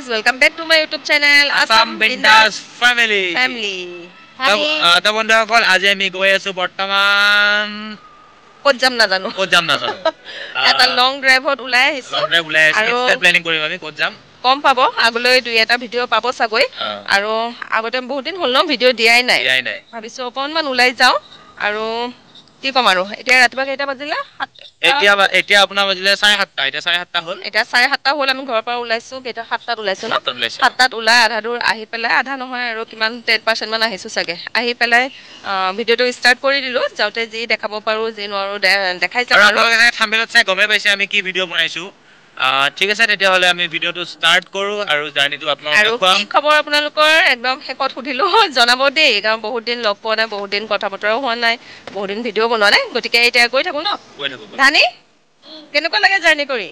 guys, welcome back to my YouTube channel Assam Bindas Family. The বন্ধু সকল আজি আমি গৈ আছো বৰ্তমান ক'ত যাম নাজানো এটা লং ড্ৰাইভত ওলাই আহিছো আৰু প্লেনিং কৰিম আমি ক'ত যাম কম পাব আগলৈ দুই এটা ভিডিঅ' পাব চাগৈ আৰু আগতে বহুত দিন হ'ল ন ভিডিঅ' দিয়াই নাই ভাবিছো অকনমান ওলাই যাওঁ আৰু কি কম আৰু এতিয়া ৰাতিপুৱা কেইটা বাজিলে এতিয়া আপোনাৰ বাজিলে 7:30 এতিয়া 7:30 হ'ল এতিয়া 7:30 হ'ল আমি ঘৰৰ পৰা ওলাইছো কেইটা 7টাত ওলাইছো ন 7টাত ওলাই আধা দূৰ আহি পেলাই আধা নহয় আৰু কিমান 10% মান আহিছো চাগে আহি পেলাই ভিডিঅ'টো ষ্টাৰ্ট কৰি দিলো যাওঁতে যি দেখাব পাৰো যি নোৱাৰো দেখাই যাম আৰু থাম্বনেইলত চাই গমে পাইছে আমি কি ভিডিঅ' বনাইছো ঠিক আছে তেতিয়া হলে আমি ভিডিঅ'টো ষ্টাৰ্ট কৰো আৰু জাৰ্নিটো আপোনালোকক আৰু কি খবৰ আপোনালোকৰ একদম হেকত সুধিলো জনাব দেই কাৰণ বহুত দিন লগ পোৱা নাই বহুত দিন কথা বতৰাও হোৱা নাই বহুত দিন ভিডিঅ' বনোৱা নাই গতিকে এতিয়া গৈ থাকো ন ধানি কেনেকুৱা লাগে জাৰ্নি কৰি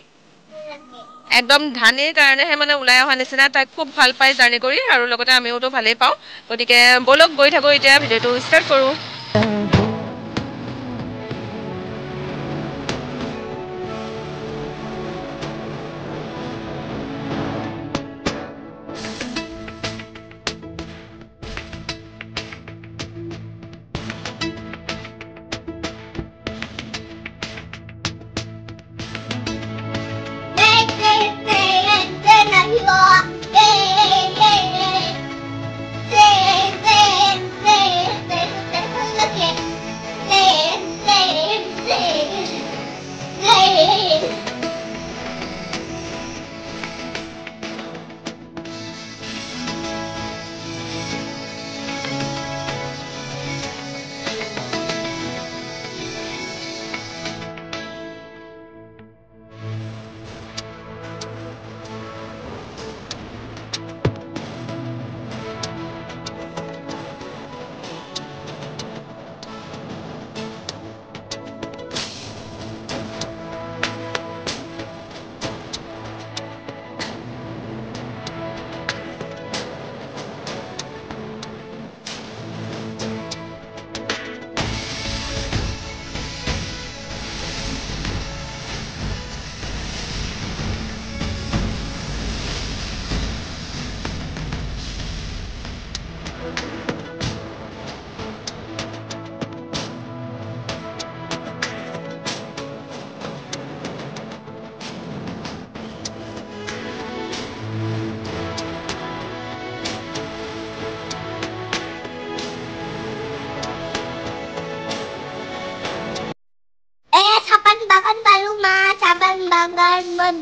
একদম ধানিৰ কাৰণেহে মানে ওলাই অহা নিচিনা তাই খুব ভাল পায় জাৰ্নি কৰি আৰু লগতে আমিওতো ভালেই পাওঁ গতিকে বলক গৈ থাকো এতিয়া ভিডিঅ'টো ষ্টাৰ্ট কৰো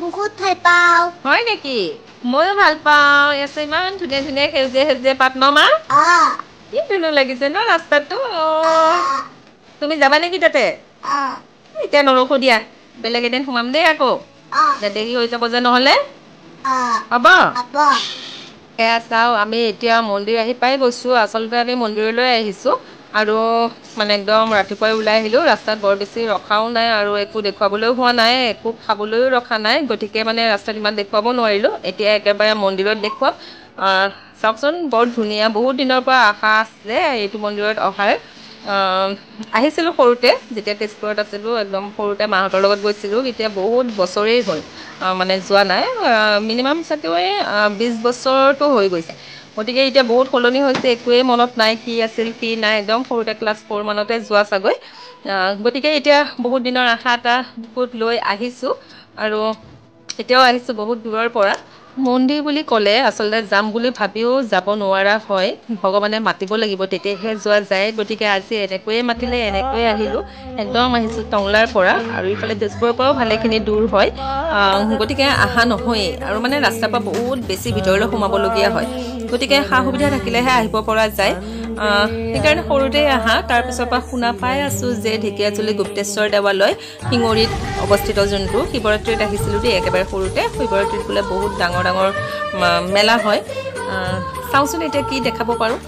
বহুত ভাল পাওঁ হয় নেকি ময়ো ভাল পাওঁ ইয়াতে ইমান ধুনীয়া ধুনীয়া সেউজীয়া সেউজীয়া পাত মামা কি ধুনীয়া লাগিছে ন ৰাস্তাটো তুমি যাবা নেকি তাতে এতিয়া নৰখো দিয়া বেলেগ এদিন সোমাম দেই আকৌ দেৰি হৈ যাব যে নহ'লে হ'ব এয়া চাওঁ আমি এতিয়া মন্দিৰ আহি পাই গৈছোঁ আচলতে আমি মন্দিৰলৈ আহিছোঁ আৰু মানে একদম ৰাতিপুৱাই ওলাই আহিলোঁ ৰাস্তাত বৰ বেছি ৰখাও নাই আৰু একো দেখুৱাবলৈও হোৱা নাই একো খাবলৈও ৰখা নাই গতিকে মানে ৰাস্তাত ইমান দেখুৱাব নোৱাৰিলোঁ এতিয়া একেবাৰে মন্দিৰত দেখুৱাম চাওকচোন বৰ ধুনীয়া বহুত দিনৰ পৰা আশা আছে এইটো মন্দিৰত অহাৰ আহিছিলোঁ সৰুতে যেতিয়া তেজপুৰত আছিলোঁ একদম সৰুতে মাহঁতৰ লগত গৈছিলোঁ এতিয়া বহুত বছৰেই হ'ল মানে যোৱা নাই মিনিমাম চাগৈ 20 বছৰটো হৈ গৈছে গতিকে এতিয়া বহুত সলনি হৈছে একোৱেই মনত নাই কি আছিল কি নাই একদম সৰুতে ক্লাছ 4 মানতে যোৱা চাগৈ গতিকে এতিয়া বহুত দিনৰ আশা এটা বুকুত লৈ আহিছোঁ আৰু এতিয়াও আহিছোঁ বহুত দূৰৰ পৰা মন্দিৰ বুলি ক'লে আচলতে যাম বুলি ভাবিও যাব নোৱাৰা হয় ভগৱানে মাতিব লাগিব তেতিয়াহে যোৱা যায় গতিকে আজি এনেকৈয়ে মাতিলে এনেকৈয়ে আহিলোঁ একদম আহিছোঁ টংলাৰ পৰা আৰু ইফালে তেজপুৰৰ পৰাও ভালেখিনি দূৰ হয় গতিকে অহা নহয়েই আৰু মানে ৰাস্তাৰ পৰা বহুত বেছি ভিতৰলৈ সোমাবলগীয়া হয় গতিকে সা সুবিধা থাকিলেহে আহিব পৰা যায় সেইকাৰণে সৰুতেই আহা তাৰপিছৰ পৰা শুনা পাই আছোঁ যে ঢেকীয়াজুলি গুপ্তেশ্বৰ দেৱালয় শিঙৰিত অৱস্থিত যোনটো শিৱৰাত্ৰিত আহিছিলোঁ দেই একেবাৰে সৰুতে শিৱৰাত্ৰিত বোলে বহুত ডাঙৰ ডাঙৰ মেলা হয় চাওঁচোন এতিয়া কি দেখাব পাৰোঁ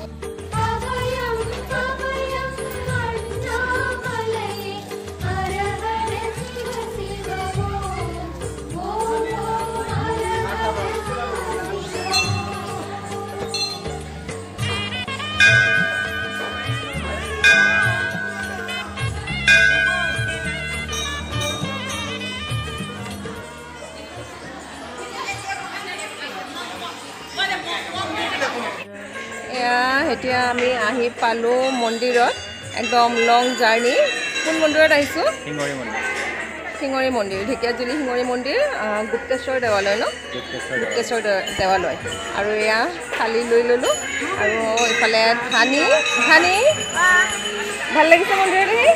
এতিয়া আমি আহি পালোঁ মন্দিৰত একদম লং জাৰ্ণি কোন মন্দিৰত আহিছোঁ শিঙৰি মন্দিৰ ঢেকীয়াজুলি শিঙৰি মন্দিৰ গুপ্তেশ্বৰ দেৱালয় ন গুপ্তেশ্বৰ দেৱালয় আৰু এয়া থালি লৈ ল'লোঁ আৰু ইফালে ধানি ভাল লাগিছে মন্দিৰত আহি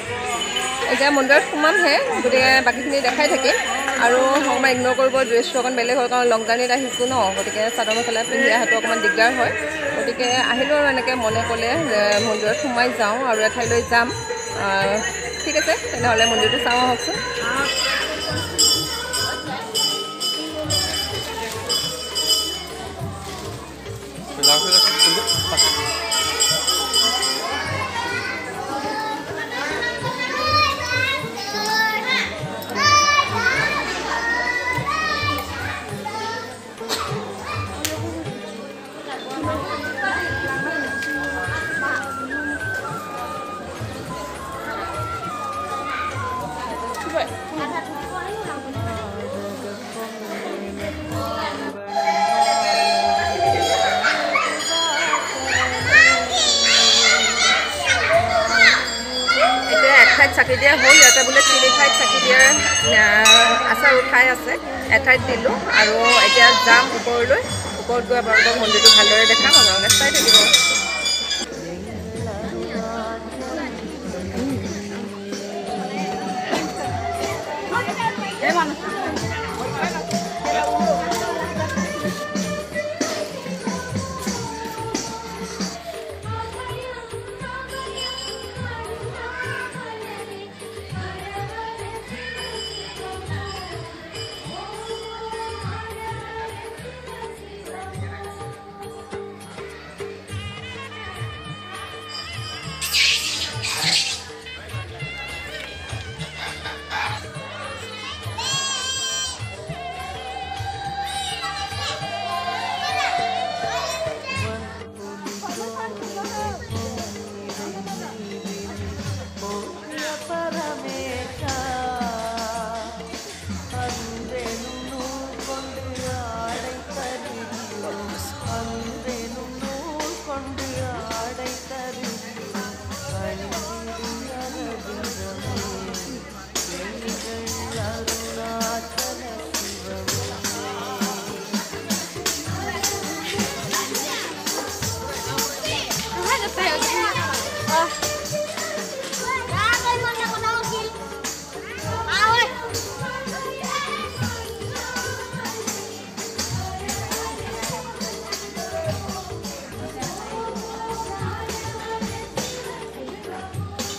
এতিয়া মন্দিৰত সোমামহে গতিকে বাকীখিনি দেখাই থাকিম আৰু সময় ইগন'ৰ কৰিব ড্ৰেছটো অকণ বেলেগ হয় কাৰণ লং জাৰ্ণিত আহিছোঁ ন গতিকে চাদৰ মেখেলা পিন্ধি অহাটো অকণমান দিগদাৰ হয় গতিকে আহিলোঁ আৰু এনেকৈ মনে ক'লে যে মন্দিৰত সোমাই যাওঁ আৰু এঠাইলৈ যাম ঠিক আছে তেনেহ'লে মন্দিৰটো চাওঁ আহকচোন চাকি দিয়া হ'ল ইয়াতে বোলে 3 ঠাইত চাকি দিয়াৰ আচাৰ উঠাই আছে এঠাইত দিলোঁ আৰু এতিয়া যাম ওপৰলৈ ওপৰত গৈ আপোনালোকক মন্দিৰটো ভালদৰে দেখাম আপোনালোকে চাই থাকিব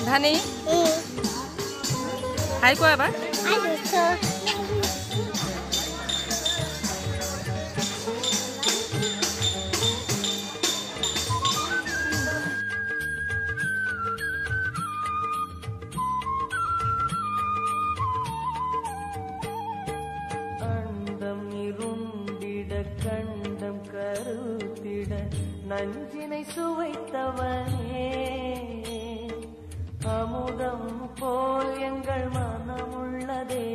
ধানি হাই কোৱা এবাৰ நஞ்சினை சுவைத்தவனே அமுதம் போல் எங்கள் மனமுள்ளதே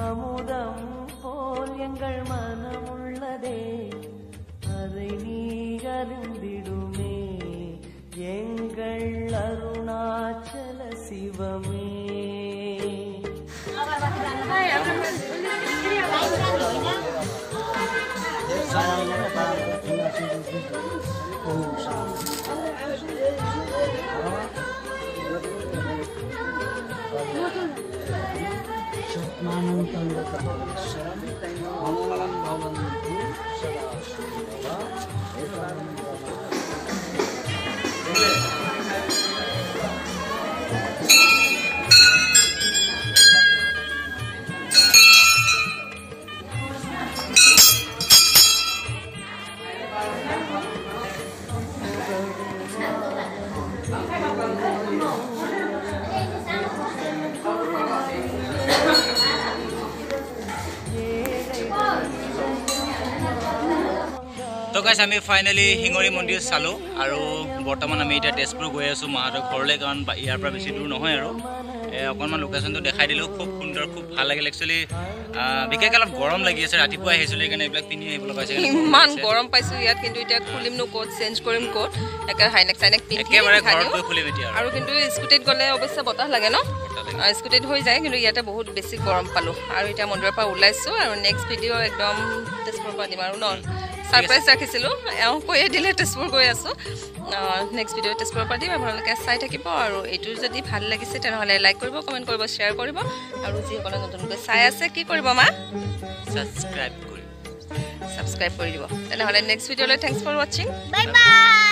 அமுதம் போல் எங்கள் மனமுள்ளதே அதை நீ அறிந்திடுமே எங்கள் அருணாச்சல சிவமே তো গাইজ আমি ফাইনেলি শিঙৰি মন্দিৰ চালোঁ আৰু বৰ্তমান আমি এতিয়া তেজপুৰ গৈ আছোঁ মাহঁতৰ ঘৰলৈ কাৰণ ইয়াৰ পৰা বেছি দূৰ নহয় আৰু অকণমান লোকেশ্যনটো দেখাই দিলোঁ খুব সুন্দৰ খুব ভাল লাগিল একচুৱেলি বিশেষকৈ অলপ গৰম লাগি আছে ৰাতিপুৱা আহিছিলোঁ সেইকাৰণে এইবিলাক পিন্ধি আহিবলৈ পাইছে ইমান গৰম পাইছোঁ ইয়াত কিন্তু এতিয়া খুলিমনো ক'ত চেঞ্জ কৰিম ক'ত একে হাইনেক চাইনেক পিন্ধি একেবাৰে ঘৰত গৈ খুলিম এতিয়া আৰু কিন্তু স্কুটিত গ'লে অৱশ্যে বতাহ লাগে ন স্কুটিত হৈ যায় কিন্তু ইয়াতে বহুত বেছি গৰম পালোঁ আৰু এতিয়া মন্দিৰৰ পৰা ওলাইছোঁ আৰু নেক্সট ভিডিঅ' একদম তেজপুৰৰ পৰা দিম আৰু ন ছাৰপ্ৰাইজ ৰাখিছিলোঁ এওঁ কৈয়ে দিলে তেজপুৰ গৈ আছোঁ নেক্সট ভিডিঅ' তেজপুৰৰ পৰা দিম আপোনালোকে চাই থাকিব আৰু এইটো যদি ভাল লাগিছে তেনেহ'লে লাইক কৰিব কমেণ্ট কৰিব শ্বেয়াৰ কৰিব আৰু যিসকলে নতুনকৈ চাই আছে কি কৰিব মা ছাবস্ক্ৰাইব কৰি ছাবস্ক্ৰাইব কৰি দিব তেনেহ'লে নেক্সট ভিডিঅ'লৈ থেংকছ ফৰ ৱাচিং বাই বাই